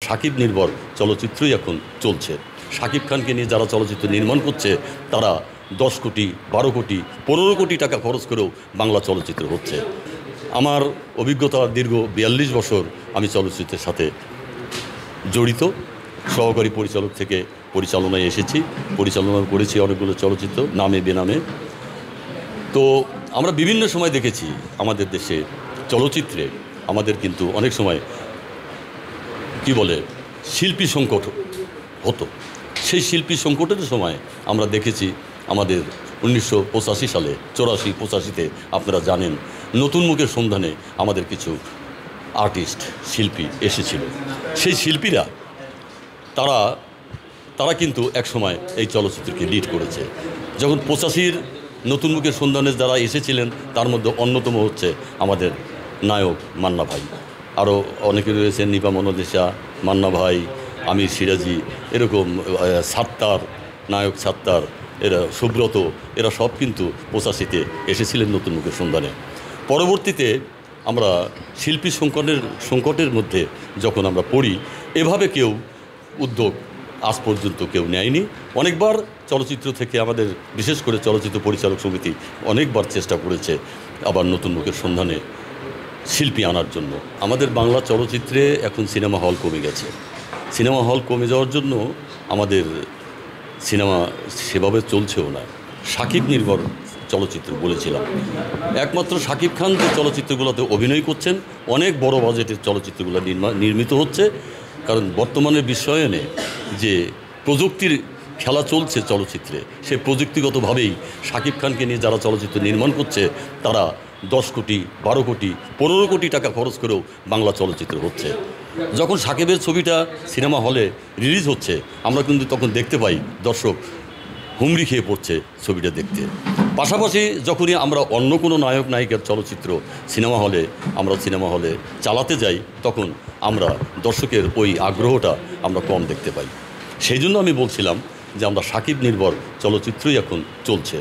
সাকিব নির্ভর চলচ্চিত্রই এখন চলছে। সাকিব খানকে নিয়ে যারা চলচ্চিত্র নির্মাণ করছে তারা 10 কোটি, 12 কোটি, 15 কোটি টাকা খরচ করেও বাংলা চলচ্চিত্র হচ্ছে। আমার অভিজ্ঞতা দীর্ঘ 42 বছর আমি চলচ্চিত্রের সাথে জড়িত। সহকারী পরিচালক থেকে পরিচালনায় এসেছি, পরিচালনা করেছি অনেকগুলো চলচ্চিত্র নামে বেনামে। তো আমরা বিভিন্ন সময় দেখেছি আমাদের দেশে চলচ্চিত্রে আমাদের কিন্তু অনেক সময় কি বলে শিল্পী সংকট হতো। সেই শিল্পী সংকটের সময় আমরা দেখেছি আমাদের 1985 সালে 84-85-তে আপনারা জানেন নতুন মুখের সন্ধানে আমাদের কিছু আর্টিস্ট শিল্পী এসেছিল। সেই শিল্পীরা তারা কিন্তু একসময় এই চলচ্চিত্রকে লিড করেছে। যখন 85-র নতুন মুখের সন্ধানে যারা এসেছিলেন তার মধ্যে অন্যতম হচ্ছে আমাদের নায়ক মান্না ভাই, আরও অনেকে রয়েছেন নিপা মনোদেশা, মান্না ভাই, আমির সিরাজি, এরকম সাত্তার, নায়ক সাত্তার, এরা সুব্রত, এরা সব কিন্তু 85-তে এসেছিলেন নতুন মুখের সন্ধানে। পরবর্তীতে আমরা শিল্পী সংকটের মধ্যে যখন আমরা পড়ি, এভাবে কেউ উদ্যোগ আজ পর্যন্ত কেউ নেয়নি। অনেকবার চলচ্চিত্র থেকে আমাদের বিশেষ করে চলচ্চিত্র পরিচালক সমিতি অনেকবার চেষ্টা করেছে আবার নতুন মুখের সন্ধানে শিল্পী আনার জন্য। আমাদের বাংলা চলচ্চিত্রে এখন সিনেমা হল কমে গেছে। সিনেমা হল কমে যাওয়ার জন্য আমাদের সিনেমা সেভাবে চলছেও না। সাকিব নির্ভর চলচ্চিত্র বলেছিলাম, একমাত্র সাকিব খান যে চলচ্চিত্রগুলোতে অভিনয় করছেন, অনেক বড় বাজেটের চলচ্চিত্রগুলো নির্মিত হচ্ছে। কারণ বর্তমানের বিশ্বায়নে যে প্রযুক্তির খেলা চলছে চলচ্চিত্রে, সে প্রযুক্তিগতভাবেই সাকিব খানকে নিয়ে যারা চলচ্চিত্র নির্মাণ করছে তারা 10 কোটি, 12 কোটি, 15 কোটি টাকা খরচ করেও বাংলা চলচ্চিত্র হচ্ছে। যখন সাকিবের ছবিটা সিনেমা হলে রিলিজ হচ্ছে আমরা কিন্তু তখন দেখতে পাই দর্শক হুমড়ি খেয়ে পড়ছে ছবিটা দেখতে। পাশাপাশি যখনই আমরা অন্য কোনো নায়ক নায়িকার চলচ্চিত্র সিনেমা হলে চালাতে যাই তখন আমরা দর্শকের ওই আগ্রহটা আমরা কম দেখতে পাই। সেই জন্য আমি বলছিলাম যে আমরা সাকিব নির্ভর চলচ্চিত্রই এখন চলছে।